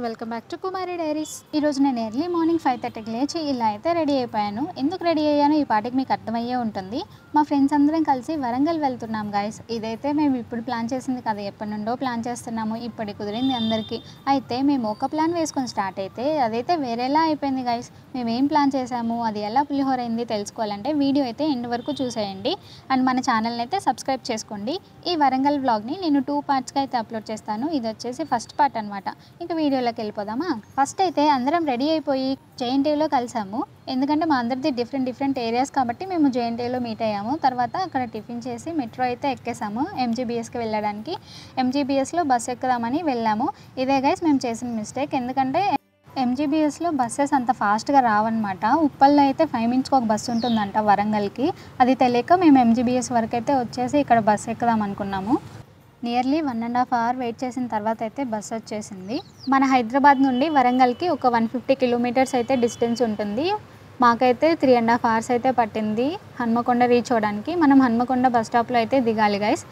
Welcome back to Kumari diaries. ఈరోజు నేను early morning 5:30కి లేచి ఇలా అయితే రెడీ అయిపోయాను. ఎందుకు రెడీ అయ్యానో ఈ పాటికి మీకు అర్థమయ్యే ఉంటుంది. మా ఫ్రెండ్స్ అందరం కలిసి వరంగల్ వెళ్తున్నాం గైస్. ఇదైతే మేము ఇప్పుడు ప్లాన్ చేసింది కదా, ఎప్పటి నుండో ప్లాన్ చేస్తున్నాము. ఇప్పటి కుదిరింది అందరికీ. అయితే మేము ఒక ప్లాన్ వేసుకొని స్టార్ట్ అయితే అదైతే వేరేలా అయిపోయింది గైస్. మేము ఏం ప్లాన్ చేసాము, అది ఎలా పులిహోర అయింది తెలుసుకోవాలంటే వీడియో అయితే ఎండ్ వరకు చూసేయండి. అండ్ మన ఛానల్ని అయితే సబ్స్క్రైబ్ చేసుకోండి. ఈ వరంగల్ వ్లాగ్ని నేను 2 పార్ట్స్గా అయితే అప్లోడ్ చేస్తాను. ఇది వచ్చేసి ఫస్ట్ పార్ట్ అనమాట. ఇంకా వీడియోలోకి వెళ్ళిపోదామా. ఫస్ట్ అయితే అందరం రెడీ అయిపోయి జేఎన్టీయూలో కలిసాము. ఎందుకంటే మా అందరిది డిఫరెంట్ ఏరియాస్ కాబట్టి మేము జేఎన్టీయూలో మీట్ అయ్యాము. తర్వాత అక్కడ టిఫిన్ చేసి మెట్రో అయితే ఎక్కేసాము ఎంజీబీఎస్కి వెళ్ళడానికి. ఎంజీబీఎస్లో బస్ ఎక్కుదామని వెళ్ళాము. ఇదే గైస్ మేము చేసిన మిస్టేక్. ఎందుకంటే ఎంజీబీఎస్లో బస్సెస్ అంత ఫాస్ట్గా రావన్నమాట. ఉప్పల్లో అయితే 5 మినిట్స్కి ఒక బస్సు ఉంటుందంట వరంగల్కి. అది తెలియక మేము ఎంజీబీఎస్ వరకు అయితే వచ్చేసి ఇక్కడ బస్ ఎక్కుదాం అనుకున్నాము. నియర్లీ 1.5 అవర్ వెయిట్ చేసిన తర్వాత అయితే బస్సు వచ్చేసింది. మన హైదరాబాద్ నుండి వరంగల్కి ఒక 150 కిలోమీటర్స్ అయితే డిస్టెన్స్ ఉంటుంది. మాకైతే 3.5 అవర్స్ అయితే పట్టింది హన్మకొండ రీచ్ అవ్వడానికి. మనం హన్మకొండ బస్ స్టాప్లో అయితే దిగాలి గైస్.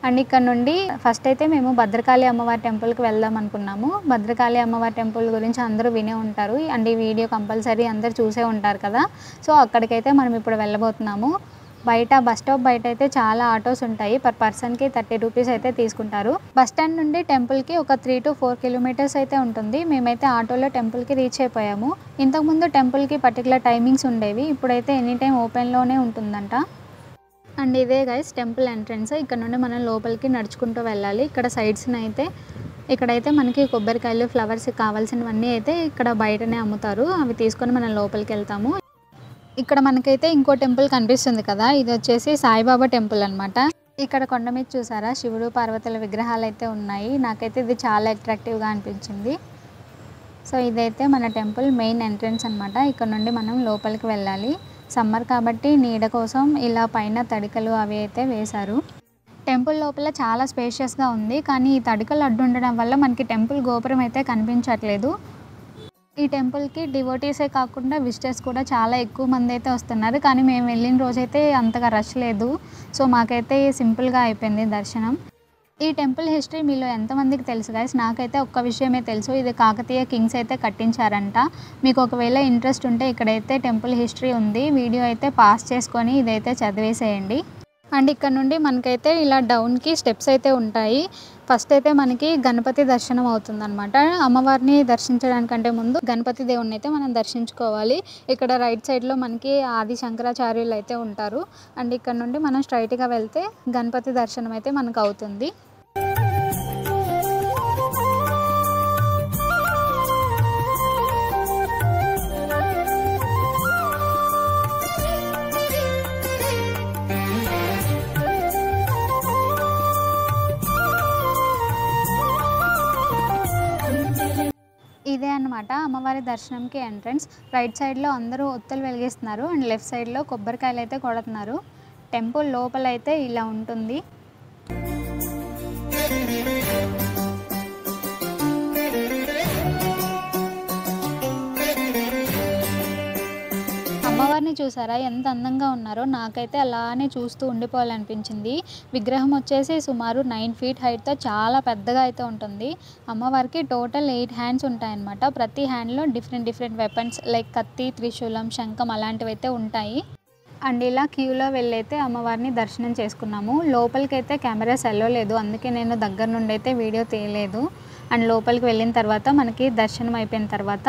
అండ్ ఇక్కడ నుండి ఫస్ట్ అయితే మేము భద్రకాళి అమ్మవారి టెంపుల్కి వెళ్దాం అనుకున్నాము. భద్రకాళి అమ్మవారి టెంపుల్ గురించి అందరూ వినే ఉంటారు. అండ్ ఈ వీడియో కంపల్సరీ అందరూ చూసే ఉంటారు కదా. సో అక్కడికైతే మనం ఇప్పుడు వెళ్ళబోతున్నాము. బయట బస్ స్టాప్ బయట అయితే చాలా ఆటోస్ ఉంటాయి. పర్ పర్సన్కి 30 రూపీస్ అయితే తీసుకుంటారు. బస్ స్టాండ్ నుండి టెంపుల్కి ఒక 3 to 4 కిలోమీటర్స్ అయితే ఉంటుంది. మేమైతే ఆటోలో టెంపుల్కి రీచ్ అయిపోయాము. ఇంతకుముందు టెంపుల్కి పర్టికులర్ టైమింగ్స్ ఉండేవి, ఇప్పుడైతే ఎనీ టైం ఓపెన్లోనే ఉంటుందంట. అండ్ ఇదే గైస్ టెంపుల్ ఎంట్రన్స్. ఇక్కడ నుండి మనం లోపలికి నడుచుకుంటూ వెళ్ళాలి. ఇక్కడ సైడ్స్ని అయితే ఇక్కడైతే మనకి కొబ్బరికాయలు, ఫ్లవర్స్ కావాల్సినవన్నీ అయితే ఇక్కడ బయటనే అమ్ముతారు. అవి తీసుకొని మనం లోపలికి వెళ్తాము. ఇక్కడ మనకైతే ఇంకో టెంపుల్ కనిపిస్తుంది కదా, ఇది వచ్చేసి సాయిబాబా టెంపుల్ అనమాట. ఇక్కడ కొండ మీద చూసారా శివుడు పార్వతుల విగ్రహాలు అయితే ఉన్నాయి. నాకైతే ఇది చాలా అట్రాక్టివ్గా అనిపించింది. సో ఇదైతే మన టెంపుల్ మెయిన్ ఎంట్రన్స్ అనమాట. ఇక్కడ నుండి మనం లోపలికి వెళ్ళాలి. సమ్మర్ కాబట్టి నీడ కోసం ఇలా పైన తడికలు అవి అయితే వేశారు. టెంపుల్ లోపల చాలా స్పేషియస్గా ఉంది, కానీ ఈ తడికలు అడ్డు ఉండడం వల్ల మనకి టెంపుల్ గోపురం అయితే కనిపించట్లేదు. ఈ టెంపుల్కి డివోటీసే కాకుండా విజిటర్స్ కూడా చాలా ఎక్కువ మంది అయితే వస్తున్నారు. కానీ మేము వెళ్ళిన రోజైతే అంతగా రష్ లేదు. సో మాకైతే సింపుల్గా అయిపోయింది దర్శనం. ఈ టెంపుల్ హిస్టరీ మీలో ఎంతమందికి తెలుసు గైస్? నాకైతే ఒక్క విషయమే తెలుసు, ఇది కాకతీయ కింగ్స్ అయితే కట్టించారంట. మీకు ఒకవేళ ఇంట్రెస్ట్ ఉంటే ఇక్కడైతే టెంపుల్ హిస్టరీ ఉంది, వీడియో అయితే పాస్ చేసుకొని ఇదైతే చదివేసేయండి. అండ్ ఇక్కడ నుండి మనకైతే ఇలా డౌన్కి స్టెప్స్ అయితే ఉంటాయి. ఫస్ట్ అయితే మనకి గణపతి దర్శనం అవుతుందన్నమాట. అమ్మవారిని దర్శించడానికంటే ముందు గణపతి దేవుణ్ణి అయితే మనం దర్శించుకోవాలి. ఇక్కడ రైట్ సైడ్లో మనకి ఆది శంకరాచార్యులు అయితే ఉంటారు. అండ్ ఇక్కడ నుండి మనం స్ట్రైట్గా వెళ్తే గణపతి దర్శనం అయితే మనకు అవుతుంది. ఇదే అనమాట అమ్మవారి దర్శనంకి ఎంట్రన్స్. రైట్ సైడ్లో అందరూ ఒత్తులు వెలిగిస్తున్నారు అండ్ లెఫ్ట్ సైడ్లో కొబ్బరికాయలు అయితే కొడుతున్నారు. టెంపుల్ లోపల అయితే ఇలా ఉంటుంది. అమ్మవారిని చూసారా ఎంత అందంగా ఉన్నారో? నాకైతే అలానే చూస్తూ ఉండిపోవాలనిపించింది. విగ్రహం వచ్చేసి సుమారు 9 feet హైట్తో చాలా పెద్దగా అయితే ఉంటుంది. అమ్మవారికి టోటల్ 8 హ్యాండ్స్ ఉంటాయన్నమాట. ప్రతి హ్యాండ్లో డిఫరెంట్ వెపన్స్ లైక్ కత్తి, త్రిశూలం, శంఖం అలాంటివి అయితే ఉంటాయి. అండ్ ఇలా క్యూలో వెళ్ళైతే అమ్మవారిని దర్శనం చేసుకున్నాము. లోపలికైతే కెమెరాస్ ఎల్లో లేదు, అందుకే నేను దగ్గర నుండి అయితే వీడియో తీయలేదు. అండ్ లోపలికి వెళ్ళిన తర్వాత మనకి దర్శనం అయిపోయిన తర్వాత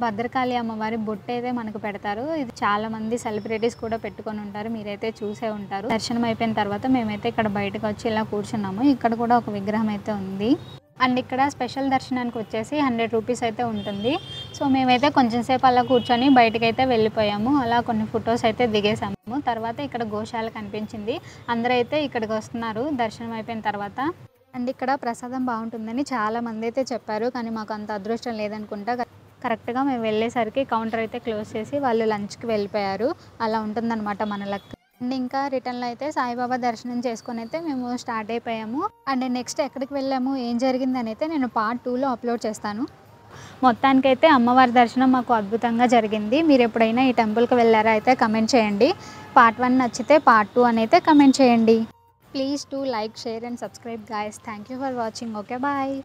భద్రకాళి అమ్మవారి బొట్టు అయితే మనకు పెడతారు. ఇది చాలా మంది సెలబ్రిటీస్ కూడా పెట్టుకొని ఉంటారు, మీరైతే చూసే ఉంటారు. దర్శనం అయిపోయిన తర్వాత మేమైతే ఇక్కడ బయటకు వచ్చి ఇలా కూర్చున్నాము. ఇక్కడ కూడా ఒక విగ్రహం అయితే ఉంది. అండ్ ఇక్కడ స్పెషల్ దర్శనానికి వచ్చేసి 100 రూపీస్ అయితే ఉంటుంది. సో మేమైతే కొంచెం సేపు అలా కూర్చొని బయటకైతే వెళ్ళిపోయాము. అలా కొన్ని ఫొటోస్ అయితే దిగేసాము. తర్వాత ఇక్కడ గోశాల కనిపించింది. అందరూ అయితే ఇక్కడికి వస్తున్నారు దర్శనం అయిపోయిన తర్వాత. అండ్ ఇక్కడ ప్రసాదం బాగుంటుందని చాలా మంది అయితే చెప్పారు, కానీ మాకు అంత అదృష్టం లేదనుకుంటా. కరెక్ట్గా మేము వెళ్ళేసరికి కౌంటర్ అయితే క్లోజ్ చేసి వాళ్ళు లంచ్కి వెళ్ళిపోయారు. అలా ఉంటుందన్నమాట మన లక్. అండ్ ఇంకా రిటర్న్లో అయితే సాయిబాబా దర్శనం చేసుకొని అయితే మేము స్టార్ట్ అయిపోయాము. అండ్ నెక్స్ట్ ఎక్కడికి వెళ్ళాము, ఏం జరిగిందని అయితే నేను పార్ట్ 2లో అప్లోడ్ చేస్తాను. మొత్తానికైతే అమ్మవారి దర్శనం మాకు అద్భుతంగా జరిగింది. మీరు ఎప్పుడైనా ఈ టెంపుల్కి వెళ్ళారా అయితే కమెంట్ చేయండి. పార్ట్ 1 నచ్చితే పార్ట్ 2 అని అయితే కమెంట్ చేయండి. Please do like, share and subscribe guys. Thank you for watching. Okay bye.